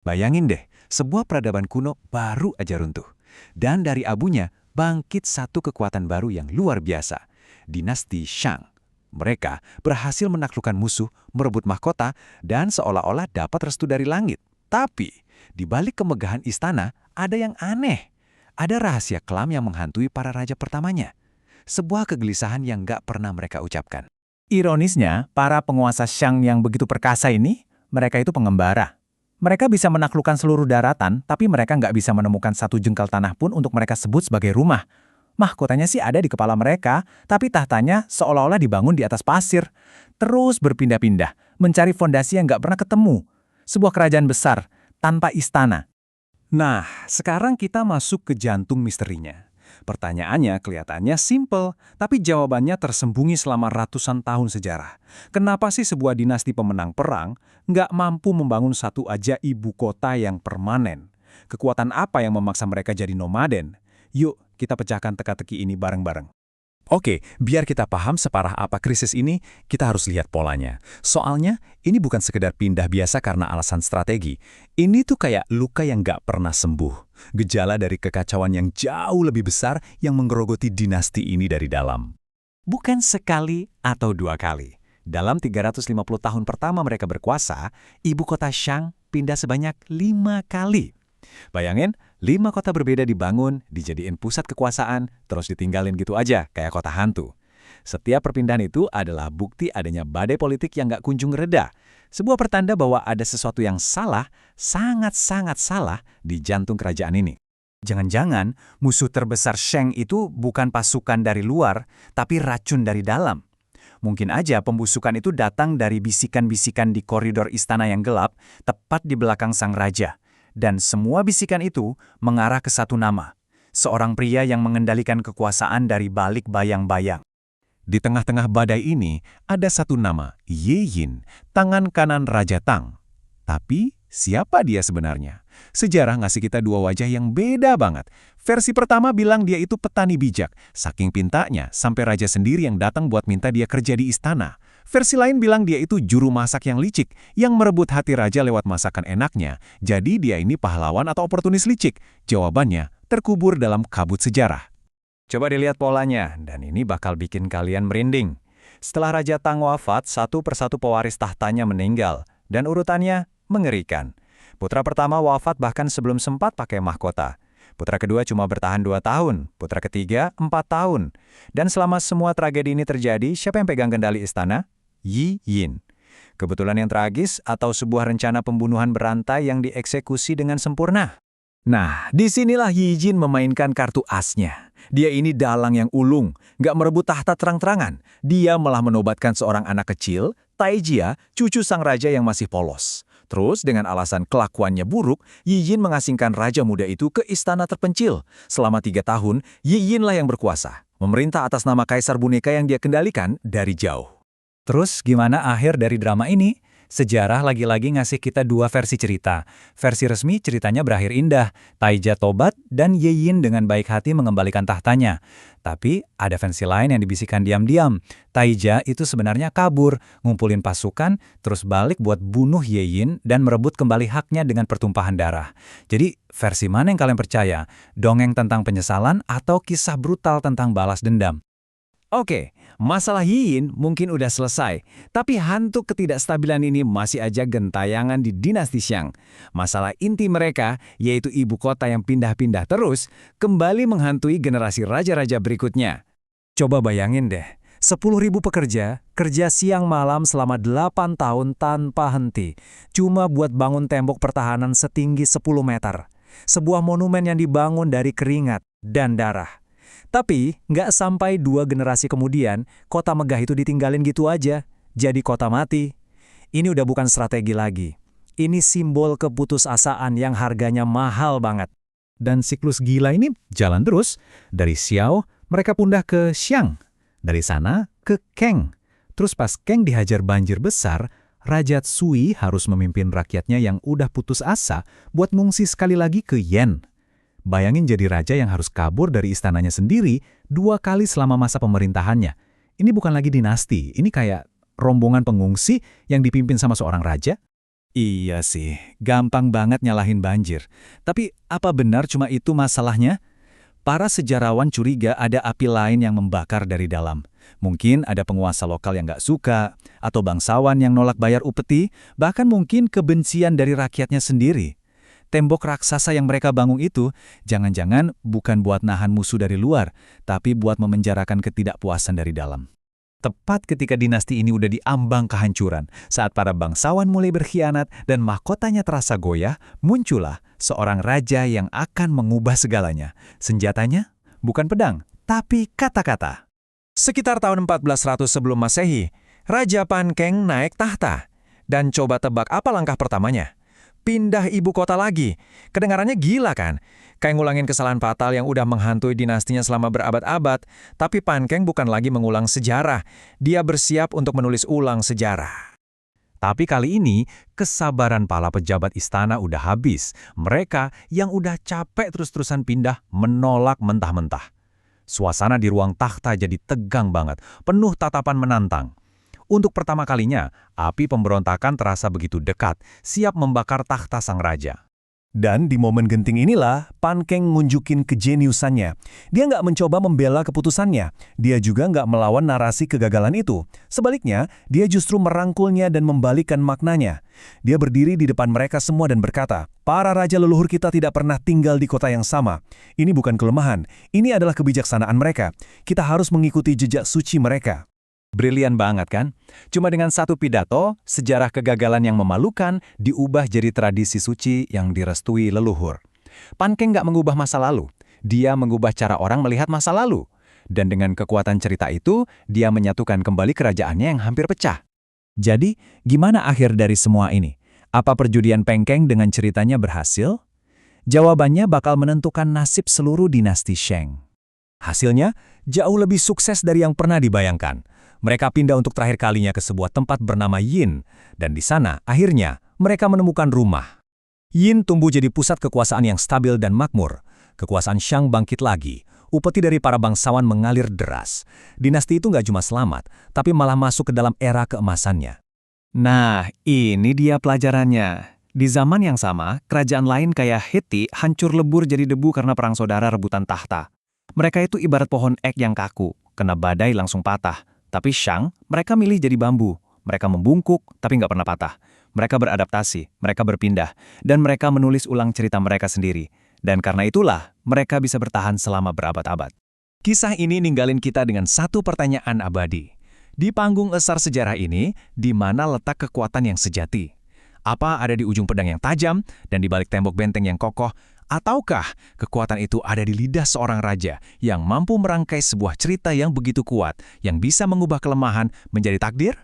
Bayangin deh, sebuah peradaban kuno baru aja runtuh. Dan dari abunya bangkit satu kekuatan baru yang luar biasa. Dinasti Shang. Mereka berhasil menaklukkan musuh, merebut mahkota, dan seolah-olah dapat restu dari langit. Tapi, di balik kemegahan istana, ada yang aneh. Ada rahasia kelam yang menghantui para raja pertamanya. Sebuah kegelisahan yang gak pernah mereka ucapkan. Ironisnya, para penguasa Shang yang begitu perkasa ini, mereka itu pengembara. Mereka bisa menaklukkan seluruh daratan, tapi mereka nggak bisa menemukan satu jengkal tanah pun untuk mereka sebut sebagai rumah. Mahkotanya sih ada di kepala mereka, tapi tahtanya seolah-olah dibangun di atas pasir. Terus berpindah-pindah, mencari fondasi yang nggak pernah ketemu. Sebuah kerajaan besar, tanpa istana. Nah, sekarang kita masuk ke jantung misterinya. Pertanyaannya kelihatannya simpel, tapi jawabannya tersembunyi selama ratusan tahun sejarah. Kenapa sih sebuah dinasti pemenang perang nggak mampu membangun satu aja ibu kota yang permanen? Kekuatan apa yang memaksa mereka jadi nomaden? Yuk, kita pecahkan teka-teki ini bareng-bareng. Oke, biar kita paham separah apa krisis ini, kita harus lihat polanya. Soalnya, ini bukan sekedar pindah biasa karena alasan strategi. Ini tuh kayak luka yang nggak pernah sembuh. Gejala dari kekacauan yang jauh lebih besar yang menggerogoti dinasti ini dari dalam. Bukan sekali atau dua kali. Dalam 350 tahun pertama mereka berkuasa, ibu kota Shang pindah sebanyak 5 kali. Bayangin, 5 kota berbeda dibangun, dijadiin pusat kekuasaan, terus ditinggalin gitu aja, kayak kota hantu. Setiap perpindahan itu adalah bukti adanya badai politik yang gak kunjung reda. Sebuah pertanda bahwa ada sesuatu yang salah, sangat-sangat salah di jantung kerajaan ini. Jangan-jangan musuh terbesar Shang itu bukan pasukan dari luar, tapi racun dari dalam. Mungkin aja pembusukan itu datang dari bisikan-bisikan di koridor istana yang gelap, tepat di belakang sang raja. Dan semua bisikan itu mengarah ke satu nama, seorang pria yang mengendalikan kekuasaan dari balik bayang-bayang. Di tengah-tengah badai ini, ada satu nama, Ye Yin, tangan kanan Raja Tang. Tapi, siapa dia sebenarnya? Sejarah ngasih kita dua wajah yang beda banget. Versi pertama bilang dia itu petani bijak, saking pintanya sampai raja sendiri yang datang buat minta dia kerja di istana. Versi lain bilang dia itu juru masak yang licik, yang merebut hati raja lewat masakan enaknya. Jadi dia ini pahlawan atau oportunis licik? Jawabannya terkubur dalam kabut sejarah. Coba dilihat polanya, dan ini bakal bikin kalian merinding. Setelah Raja Tang wafat, satu persatu pewaris tahtanya meninggal, dan urutannya mengerikan. Putra pertama wafat bahkan sebelum sempat pakai mahkota. Putra kedua cuma bertahan 2 tahun, putra ketiga 4 tahun. Dan selama semua tragedi ini terjadi, siapa yang pegang kendali istana? Yi Yin. Kebetulan yang tragis atau sebuah rencana pembunuhan berantai yang dieksekusi dengan sempurna? Nah, disinilah Yi Jin memainkan kartu asnya. Dia ini dalang yang ulung, nggak merebut tahta terang-terangan. Dia malah menobatkan seorang anak kecil, Taijia, cucu sang raja yang masih polos. Terus dengan alasan kelakuannya buruk, Yi Jin mengasingkan raja muda itu ke istana terpencil. Selama 3 tahun, Yi Jin lah yang berkuasa, memerintah atas nama kaisar boneka yang dia kendalikan dari jauh. Terus gimana akhir dari drama ini? Sejarah lagi-lagi ngasih kita 2 versi cerita. Versi resmi ceritanya berakhir indah, Taijia tobat dan Ye Yin dengan baik hati mengembalikan tahtanya. Tapi ada versi lain yang dibisikkan diam-diam. Taijia itu sebenarnya kabur, ngumpulin pasukan, terus balik buat bunuh Ye Yin dan merebut kembali haknya dengan pertumpahan darah. Jadi versi mana yang kalian percaya? Dongeng tentang penyesalan atau kisah brutal tentang balas dendam? Oke, masalah Yi Yin mungkin udah selesai, tapi hantu ketidakstabilan ini masih aja gentayangan di dinasti Shang. Masalah inti mereka, yaitu ibu kota yang pindah-pindah terus, kembali menghantui generasi raja-raja berikutnya. Coba bayangin deh, 10.000 pekerja, kerja siang malam selama 8 tahun tanpa henti, cuma buat bangun tembok pertahanan setinggi 10 meter. Sebuah monumen yang dibangun dari keringat dan darah. Tapi, nggak sampai 2 generasi kemudian, kota megah itu ditinggalin gitu aja. Jadi kota mati. Ini udah bukan strategi lagi. Ini simbol keputusasaan yang harganya mahal banget. Dan siklus gila ini jalan terus. Dari Xiao, mereka pindah ke Xiang. Dari sana ke Kang. Terus pas Kang dihajar banjir besar, Raja Sui harus memimpin rakyatnya yang udah putus asa buat ngungsi sekali lagi ke Yan. Bayangin jadi raja yang harus kabur dari istananya sendiri 2 kali selama masa pemerintahannya. Ini bukan lagi dinasti, ini kayak rombongan pengungsi yang dipimpin sama seorang raja. Iya sih, gampang banget nyalahin banjir. Tapi apa benar cuma itu masalahnya? Para sejarawan curiga ada api lain yang membakar dari dalam. Mungkin ada penguasa lokal yang nggak suka, atau bangsawan yang nolak bayar upeti, bahkan mungkin kebencian dari rakyatnya sendiri. Tembok raksasa yang mereka bangun itu, jangan-jangan bukan buat nahan musuh dari luar, tapi buat memenjarakan ketidakpuasan dari dalam. Tepat ketika dinasti ini udah diambang kehancuran, saat para bangsawan mulai berkhianat dan mahkotanya terasa goyah, muncullah seorang raja yang akan mengubah segalanya. Senjatanya bukan pedang, tapi kata-kata. Sekitar tahun 1400 sebelum Masehi, Raja Pankeng naik tahta. Dan coba tebak apa langkah pertamanya? Pindah ibu kota lagi. Kedengarannya gila kan? Kayak ngulangin kesalahan fatal yang udah menghantui dinastinya selama berabad-abad. Tapi Pankeng bukan lagi mengulang sejarah. Dia bersiap untuk menulis ulang sejarah. Tapi kali ini, kesabaran para pejabat istana udah habis. Mereka yang udah capek terus-terusan pindah menolak mentah-mentah. Suasana di ruang takhta jadi tegang banget, penuh tatapan menantang. Untuk pertama kalinya, api pemberontakan terasa begitu dekat, siap membakar takhta sang raja. Dan di momen genting inilah, Pankeng ngunjukin kejeniusannya. Dia nggak mencoba membela keputusannya. Dia juga nggak melawan narasi kegagalan itu. Sebaliknya, dia justru merangkulnya dan membalikkan maknanya. Dia berdiri di depan mereka semua dan berkata, "Para raja leluhur kita tidak pernah tinggal di kota yang sama. Ini bukan kelemahan, ini adalah kebijaksanaan mereka. Kita harus mengikuti jejak suci mereka." Brilian banget kan? Cuma dengan satu pidato, sejarah kegagalan yang memalukan diubah jadi tradisi suci yang direstui leluhur. Pankeng nggak mengubah masa lalu, dia mengubah cara orang melihat masa lalu. Dan dengan kekuatan cerita itu, dia menyatukan kembali kerajaannya yang hampir pecah. Jadi, gimana akhir dari semua ini? Apa perjudian Pankeng dengan ceritanya berhasil? Jawabannya bakal menentukan nasib seluruh dinasti Sheng. Hasilnya, jauh lebih sukses dari yang pernah dibayangkan. Mereka pindah untuk terakhir kalinya ke sebuah tempat bernama Yin, dan di sana, akhirnya, mereka menemukan rumah. Yin tumbuh jadi pusat kekuasaan yang stabil dan makmur. Kekuasaan Shang bangkit lagi. Upeti dari para bangsawan mengalir deras. Dinasti itu nggak cuma selamat, tapi malah masuk ke dalam era keemasannya. Nah, ini dia pelajarannya. Di zaman yang sama, kerajaan lain kayak Hiti hancur lebur jadi debu karena perang saudara rebutan tahta. Mereka itu ibarat pohon ek yang kaku, kena badai langsung patah. Tapi Shang, mereka milih jadi bambu. Mereka membungkuk, tapi nggak pernah patah. Mereka beradaptasi, mereka berpindah, dan mereka menulis ulang cerita mereka sendiri. Dan karena itulah, mereka bisa bertahan selama berabad-abad. Kisah ini ninggalin kita dengan satu pertanyaan abadi. Di panggung besar sejarah ini, di mana letak kekuatan yang sejati? Apa ada di ujung pedang yang tajam dan di balik tembok benteng yang kokoh? Ataukah kekuatan itu ada di lidah seorang raja yang mampu merangkai sebuah cerita yang begitu kuat, yang bisa mengubah kelemahan menjadi takdir?